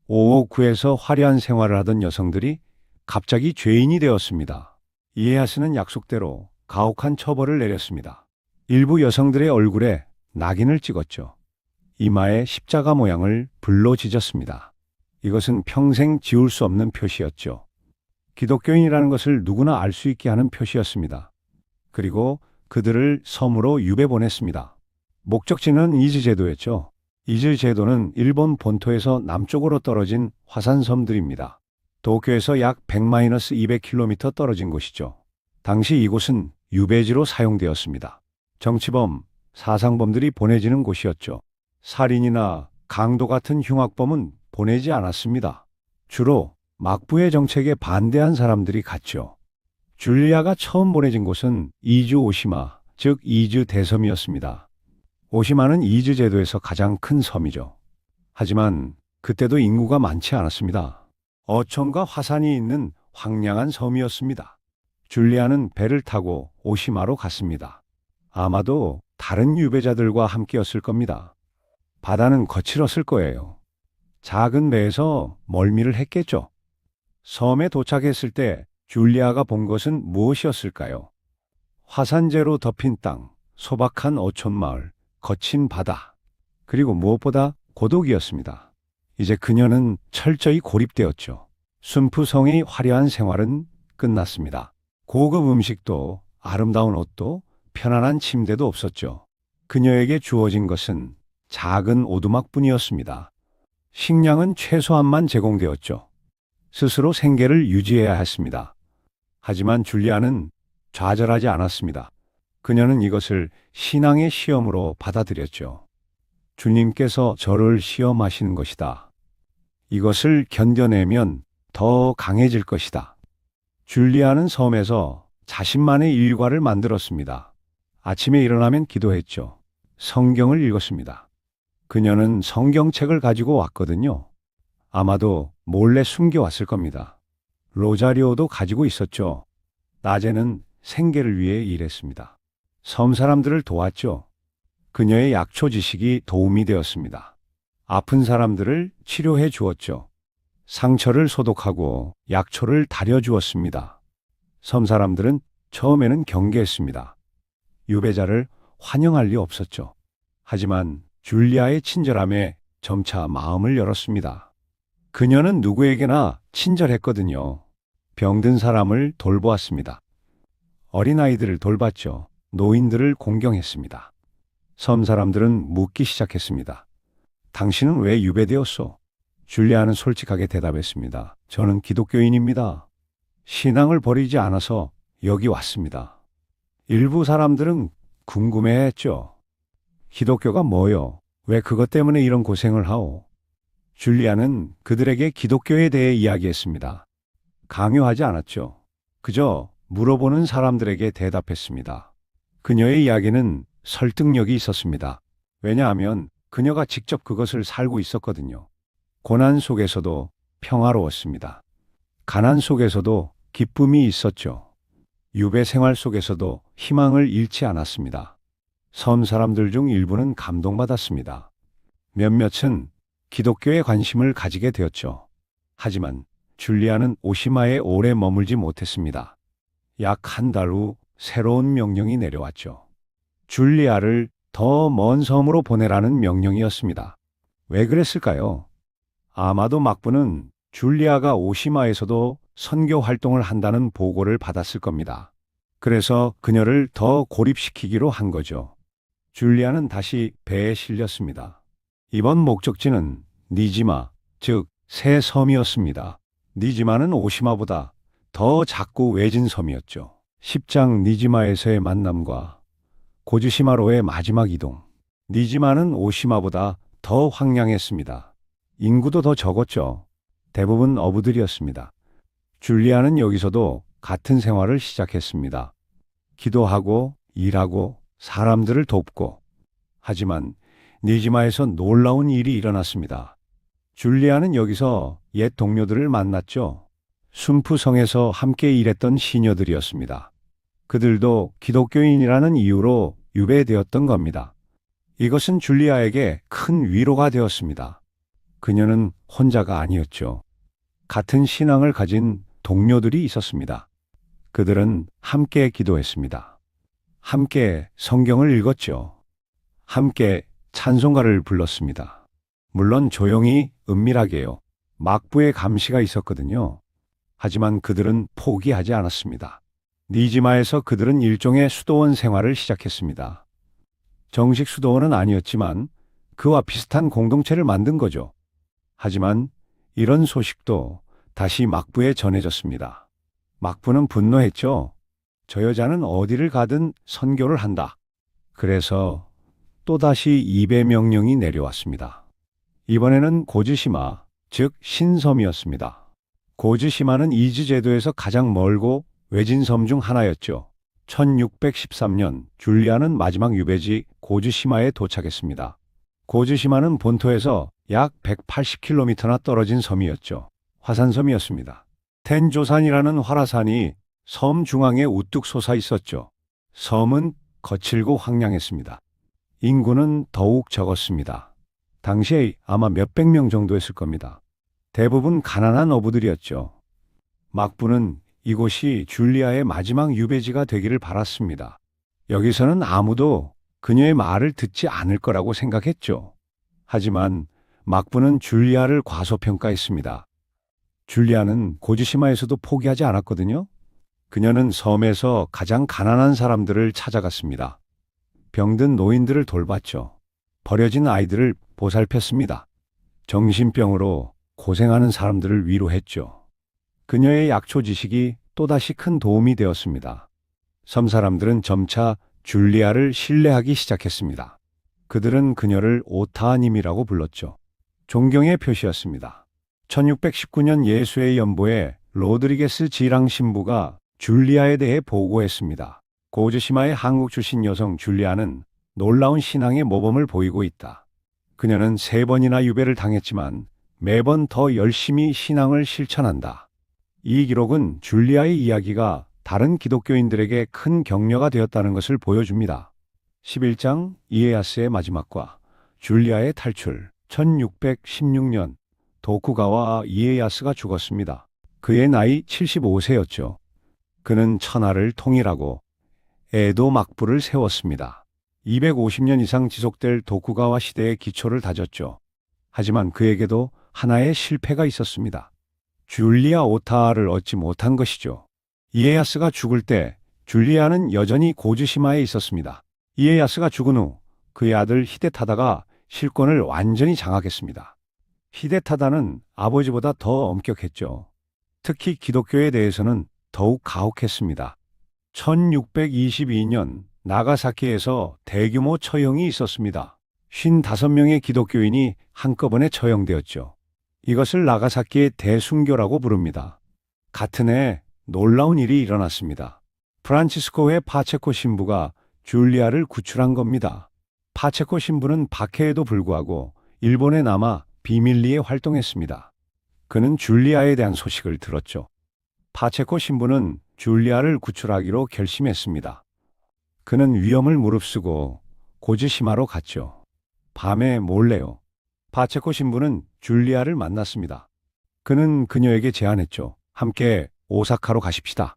오오쿠에서 화려한 생활을 하던 여성들이 갑자기 죄인이 되었습니다. 이에야스는 약속대로 가혹한 처벌을 내렸습니다. 일부 여성들의 얼굴에 낙인을 찍었죠. 이마에 십자가 모양을 불로 지졌습니다. 이것은 평생 지울 수 없는 표시였죠. 기독교인이라는 것을 누구나 알 수 있게 하는 표시였습니다. 그리고 그들을 섬으로 유배 보냈습니다. 목적지는 이즈 제도였죠. 이즈 제도는 일본 본토에서 남쪽으로 떨어진 화산섬들입니다. 도쿄에서 약 100-200km 떨어진 곳이죠. 당시 이곳은 유배지로 사용되었습니다. 정치범, 사상범들이 보내지는 곳이었죠. 살인이나 강도 같은 흉악범은 보내지 않았습니다. 주로 막부의 정책에 반대한 사람들이 갔죠. 줄리아가 처음 보내진 곳은 이즈 오시마, 즉 이즈 대섬이었습니다. 오시마는 이즈 제도에서 가장 큰 섬이죠. 하지만 그때도 인구가 많지 않았습니다. 어촌과 화산이 있는 황량한 섬이었습니다. 줄리아는 배를 타고 오시마로 갔습니다. 아마도 다른 유배자들과 함께였을 겁니다. 바다는 거칠었을 거예요. 작은 배에서 멀미를 했겠죠. 섬에 도착했을 때 줄리아가 본 것은 무엇이었을까요? 화산재로 덮인 땅, 소박한 어촌 마을, 거친 바다, 그리고 무엇보다 고독이었습니다. 이제 그녀는 철저히 고립되었죠. 순프성의 화려한 생활은 끝났습니다. 고급 음식도 아름다운 옷도 편안한 침대도 없었죠. 그녀에게 주어진 것은 작은 오두막뿐이었습니다. 식량은 최소한만 제공되었죠. 스스로 생계를 유지해야 했습니다. 하지만 줄리아는 좌절하지 않았습니다. 그녀는 이것을 신앙의 시험으로 받아들였죠. 주님께서 저를 시험하시는 것이다. 이것을 견뎌내면 더 강해질 것이다. 줄리아는 섬에서 자신만의 일과를 만들었습니다. 아침에 일어나면 기도했죠. 성경을 읽었습니다. 그녀는 성경책을 가지고 왔거든요. 아마도 몰래 숨겨왔을 겁니다. 로자리오도 가지고 있었죠. 낮에는 생계를 위해 일했습니다. 섬 사람들을 도왔죠. 그녀의 약초 지식이 도움이 되었습니다. 아픈 사람들을 치료해 주었죠. 상처를 소독하고 약초를 다려 주었습니다. 섬 사람들은 처음에는 경계했습니다. 유배자를 환영할 리 없었죠. 하지만 줄리아의 친절함에 점차 마음을 열었습니다. 그녀는 누구에게나 친절했거든요. 병든 사람을 돌보았습니다. 어린아이들을 돌봤죠. 노인들을 공경했습니다. 섬 사람들은 묻기 시작했습니다. 당신은 왜 유배되었소? 줄리아는 솔직하게 대답했습니다. 저는 기독교인입니다. 신앙을 버리지 않아서 여기 왔습니다. 일부 사람들은 궁금해했죠. 기독교가 뭐요? 왜 그것 때문에 이런 고생을 하오? 줄리아는 그들에게 기독교에 대해 이야기했습니다. 강요하지 않았죠. 그저 물어보는 사람들에게 대답했습니다. 그녀의 이야기는 설득력이 있었습니다. 왜냐하면 그녀가 직접 그것을 살고 있었거든요. 고난 속에서도 평화로웠습니다. 가난 속에서도 기쁨이 있었죠. 유배 생활 속에서도 희망을 잃지 않았습니다. 섬 사람들 중 일부는 감동받았습니다. 몇몇은 기독교에 관심을 가지게 되었죠. 하지만 줄리아는 오시마에 오래 머물지 못했습니다. 약 한 달 후 새로운 명령이 내려왔죠. 줄리아를 더 먼 섬으로 보내라는 명령이었습니다. 왜 그랬을까요? 아마도 막부는 줄리아가 오시마에서도 선교 활동을 한다는 보고를 받았을 겁니다. 그래서 그녀를 더 고립시키기로 한 거죠. 줄리아는 다시 배에 실렸습니다. 이번 목적지는 니지마, 즉 새 섬이었습니다. 니지마는 오시마보다 더 작고 외진 섬이었죠. 10장 니지마에서의 만남과 고즈시마로의 마지막 이동. 니지마는 오시마보다 더 황량했습니다. 인구도 더 적었죠. 대부분 어부들이었습니다. 줄리아는 여기서도 같은 생활을 시작했습니다. 기도하고 일하고 사람들을 돕고. 하지만 니지마에서 놀라운 일이 일어났습니다. 줄리아는 여기서 옛 동료들을 만났죠. 순푸성에서 함께 일했던 시녀들이었습니다. 그들도 기독교인이라는 이유로 유배되었던 겁니다. 이것은 줄리아에게 큰 위로가 되었습니다. 그녀는 혼자가 아니었죠. 같은 신앙을 가진 동료들이 있었습니다. 그들은 함께 기도했습니다. 함께 성경을 읽었죠. 함께 찬송가를 불렀습니다. 물론 조용히 은밀하게요. 막부의 감시가 있었거든요. 하지만 그들은 포기하지 않았습니다. 니지마에서 그들은 일종의 수도원 생활을 시작했습니다. 정식 수도원은 아니었지만 그와 비슷한 공동체를 만든 거죠. 하지만 이런 소식도 다시 막부에 전해졌습니다. 막부는 분노했죠. 저 여자는 어디를 가든 선교를 한다. 그래서 또다시 이배 명령이 내려왔습니다. 이번에는 고즈시마, 즉 신섬이었습니다. 고즈시마는 이즈 제도에서 가장 멀고 외진 섬 중 하나였죠. 1613년 줄리아는 마지막 유배지 고즈시마에 도착했습니다. 고즈시마는 본토에서 약 180km나 떨어진 섬이었죠. 화산섬이었습니다. 텐조산이라는 활화산이 섬 중앙에 우뚝 솟아 있었죠. 섬은 거칠고 황량했습니다. 인구는 더욱 적었습니다. 당시에 아마 몇백 명 정도였을 겁니다. 대부분 가난한 어부들이었죠. 막부는 이곳이 줄리아의 마지막 유배지가 되기를 바랐습니다. 여기서는 아무도 그녀의 말을 듣지 않을 거라고 생각했죠. 하지만 막부는 줄리아를 과소평가했습니다. 줄리아는 고즈시마에서도 포기하지 않았거든요. 그녀는 섬에서 가장 가난한 사람들을 찾아갔습니다. 병든 노인들을 돌봤죠. 버려진 아이들을 보살폈습니다. 정신병으로 고생하는 사람들을 위로했죠. 그녀의 약초 지식이 또다시 큰 도움이 되었습니다. 섬 사람들은 점차 줄리아를 신뢰하기 시작했습니다. 그들은 그녀를 오타님이라고 불렀죠. 존경의 표시였습니다. 1619년 예수의 연보에 로드리게스 지랑 신부가 줄리아에 대해 보고했습니다. 고즈시마의 한국 출신 여성 줄리아는 놀라운 신앙의 모범을 보이고 있다. 그녀는 3번이나 유배를 당했지만 매번 더 열심히 신앙을 실천한다. 이 기록은 줄리아의 이야기가 다른 기독교인들에게 큰 격려가 되었다는 것을 보여줍니다. 11장 이에야스의 마지막과 줄리아의 탈출. 1616년 도쿠가와 이에야스가 죽었습니다. 그의 나이 75세였죠. 그는 천하를 통일하고 에도 막부를 세웠습니다. 250년 이상 지속될 도쿠가와 시대의 기초를 다졌죠. 하지만 그에게도 하나의 실패가 있었습니다. 줄리아 오타를 얻지 못한 것이죠. 이에야스가 죽을 때 줄리아는 여전히 고즈시마에 있었습니다. 이에야스가 죽은 후 그의 아들 히데타다가 실권을 완전히 장악했습니다. 히데타다는 아버지보다 더 엄격했죠. 특히 기독교에 대해서는 더욱 가혹했습니다. 1622년 나가사키에서 대규모 처형이 있었습니다. 55명의 기독교인이 한꺼번에 처형되었죠. 이것을 나가사키의 대순교라고 부릅니다. 같은 해 놀라운 일이 일어났습니다. 프란치스코의 파체코 신부가 줄리아를 구출한 겁니다. 파체코 신부는 박해에도 불구하고 일본에 남아 비밀리에 활동했습니다. 그는 줄리아에 대한 소식을 들었죠. 파체코 신부는 줄리아를 구출하기로 결심했습니다. 그는 위험을 무릅쓰고 고즈시마로 갔죠. 밤에 몰래요. 파체코 신부는 줄리아를 만났습니다. 그는 그녀에게 제안했죠. 함께 오사카로 가십시다.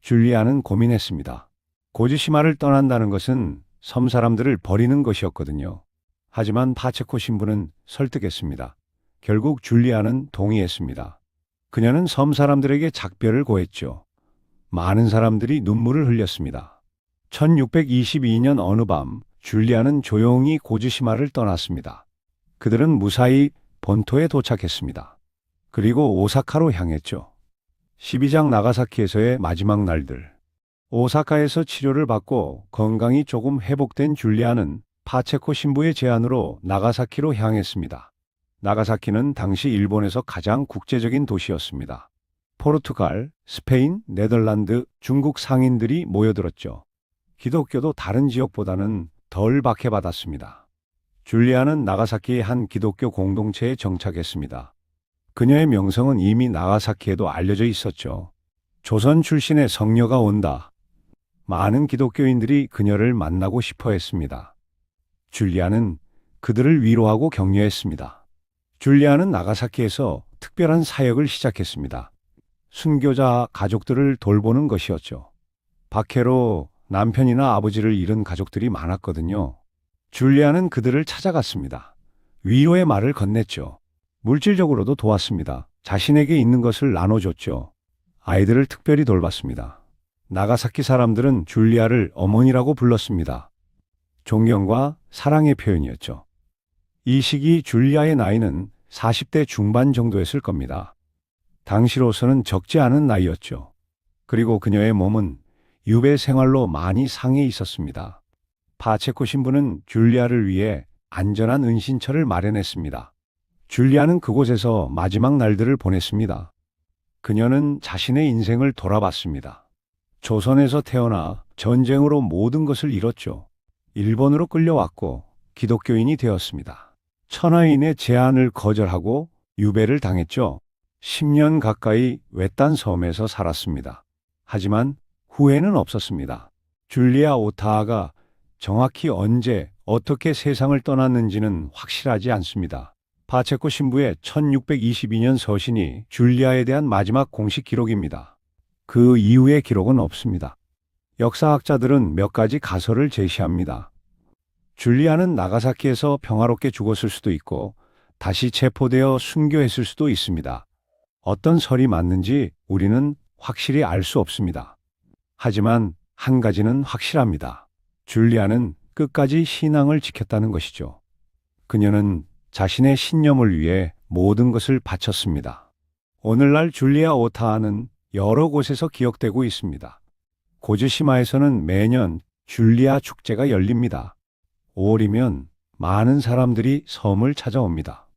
줄리아는 고민했습니다. 고즈시마를 떠난다는 것은 섬 사람들을 버리는 것이었거든요. 하지만 파체코 신부는 설득했습니다. 결국 줄리아는 동의했습니다. 그녀는 섬 사람들에게 작별을 고했죠. 많은 사람들이 눈물을 흘렸습니다. 1622년 어느 밤 줄리아는 조용히 고즈시마를 떠났습니다. 그들은 무사히 본토에 도착했습니다. 그리고 오사카로 향했죠. 12장 나가사키에서의 마지막 날들. 오사카에서 치료를 받고 건강이 조금 회복된 줄리아는 파체코 신부의 제안으로 나가사키로 향했습니다. 나가사키는 당시 일본에서 가장 국제적인 도시였습니다. 포르투갈, 스페인, 네덜란드, 중국 상인들이 모여들었죠. 기독교도 다른 지역보다는 덜 박해받았습니다. 줄리아는 나가사키의 한 기독교 공동체에 정착했습니다. 그녀의 명성은 이미 나가사키에도 알려져 있었죠. 조선 출신의 성녀가 온다. 많은 기독교인들이 그녀를 만나고 싶어 했습니다. 줄리아는 그들을 위로하고 격려했습니다. 줄리아는 나가사키에서 특별한 사역을 시작했습니다. 순교자 가족들을 돌보는 것이었죠. 박해로 남편이나 아버지를 잃은 가족들이 많았거든요. 줄리아는 그들을 찾아갔습니다. 위로의 말을 건넸죠. 물질적으로도 도왔습니다. 자신에게 있는 것을 나눠줬죠. 아이들을 특별히 돌봤습니다. 나가사키 사람들은 줄리아를 어머니라고 불렀습니다. 존경과 사랑의 표현이었죠. 이 시기 줄리아의 나이는 40대 중반 정도였을 겁니다. 당시로서는 적지 않은 나이였죠. 그리고 그녀의 몸은 유배 생활로 많이 상해 있었습니다. 파체코 신부는 줄리아를 위해 안전한 은신처를 마련했습니다. 줄리아는 그곳에서 마지막 날들을 보냈습니다. 그녀는 자신의 인생을 돌아봤습니다. 조선에서 태어나 전쟁으로 모든 것을 잃었죠. 일본으로 끌려왔고 기독교인이 되었습니다. 천하인의 제안을 거절하고 유배를 당했죠. 10년 가까이 외딴 섬에서 살았습니다. 하지만 후회는 없었습니다. 줄리아 오타아가 정확히 언제 어떻게 세상을 떠났는지는 확실하지 않습니다. 파체코 신부의 1622년 서신이 줄리아에 대한 마지막 공식 기록입니다. 그 이후의 기록은 없습니다. 역사학자들은 몇 가지 가설을 제시합니다. 줄리아는 나가사키에서 평화롭게 죽었을 수도 있고 다시 체포되어 순교했을 수도 있습니다. 어떤 설이 맞는지 우리는 확실히 알 수 없습니다. 하지만 한 가지는 확실합니다. 줄리아는 끝까지 신앙을 지켰다는 것이죠. 그녀는 자신의 신념을 위해 모든 것을 바쳤습니다. 오늘날 줄리아 오타하는 여러 곳에서 기억되고 있습니다. 고즈시마에서는 매년 줄리아 축제가 열립니다. 5월이면 많은 사람들이 섬을 찾아옵니다.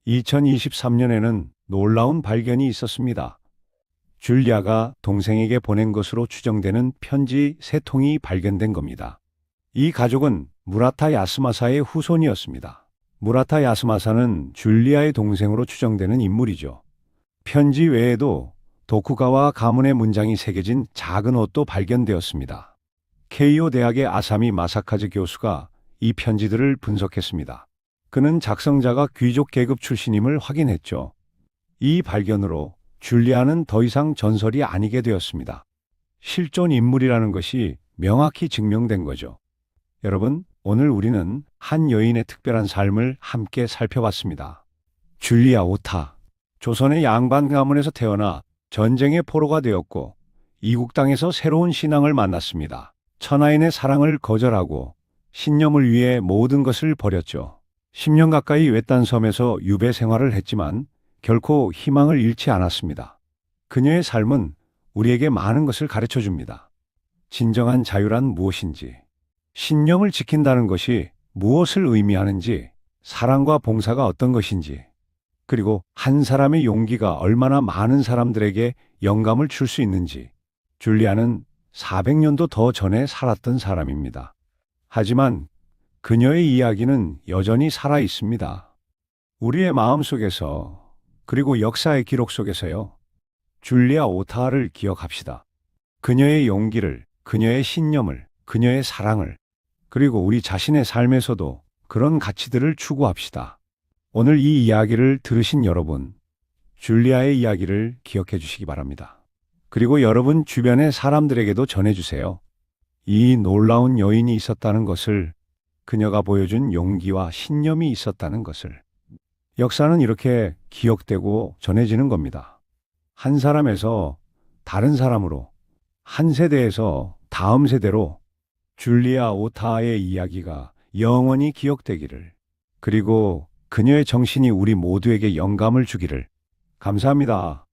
2023년에는 놀라운 발견이 있었습니다. 줄리아가 동생에게 보낸 것으로 추정되는 편지 3통이 발견된 겁니다. 이 가족은 무라타 야스마사의 후손이었습니다. 무라타 야스마사는 줄리아의 동생으로 추정되는 인물이죠. 편지 외에도 도쿠가와 가문의 문장이 새겨진 작은 옷도 발견되었습니다. 케이오 대학의 아사미 마사카즈 교수가 이 편지들을 분석했습니다. 그는 작성자가 귀족 계급 출신임을 확인했죠. 이 발견으로 줄리아는 더 이상 전설이 아니게 되었습니다. 실존 인물이라는 것이 명확히 증명된 거죠. 여러분, 오늘 우리는 한 여인의 특별한 삶을 함께 살펴봤습니다. 줄리아 오타. 조선의 양반 가문에서 태어나 전쟁의 포로가 되었고 이국 땅에서 새로운 신앙을 만났습니다. 천하인의 사랑을 거절하고 신념을 위해 모든 것을 버렸죠. 10년 가까이 외딴 섬에서 유배 생활을 했지만 결코 희망을 잃지 않았습니다. 그녀의 삶은 우리에게 많은 것을 가르쳐 줍니다. 진정한 자유란 무엇인지, 신념을 지킨다는 것이 무엇을 의미하는지, 사랑과 봉사가 어떤 것인지, 그리고 한 사람의 용기가 얼마나 많은 사람들에게 영감을 줄 수 있는지. 줄리아는 400년도 더 전에 살았던 사람입니다. 하지만 그녀의 이야기는 여전히 살아 있습니다. 우리의 마음 속에서, 그리고 역사의 기록 속에서요. 줄리아 오타를 기억합시다. 그녀의 용기를, 그녀의 신념을, 그녀의 사랑을, 그리고 우리 자신의 삶에서도 그런 가치들을 추구합시다. 오늘 이 이야기를 들으신 여러분, 줄리아의 이야기를 기억해 주시기 바랍니다. 그리고 여러분 주변의 사람들에게도 전해주세요. 이 놀라운 여인이 있었다는 것을, 그녀가 보여준 용기와 신념이 있었다는 것을. 역사는 이렇게 기억되고 전해지는 겁니다. 한 사람에서 다른 사람으로, 한 세대에서 다음 세대로 줄리아 오타의 이야기가 영원히 기억되기를, 그리고 그녀의 정신이 우리 모두에게 영감을 주기를. 감사합니다.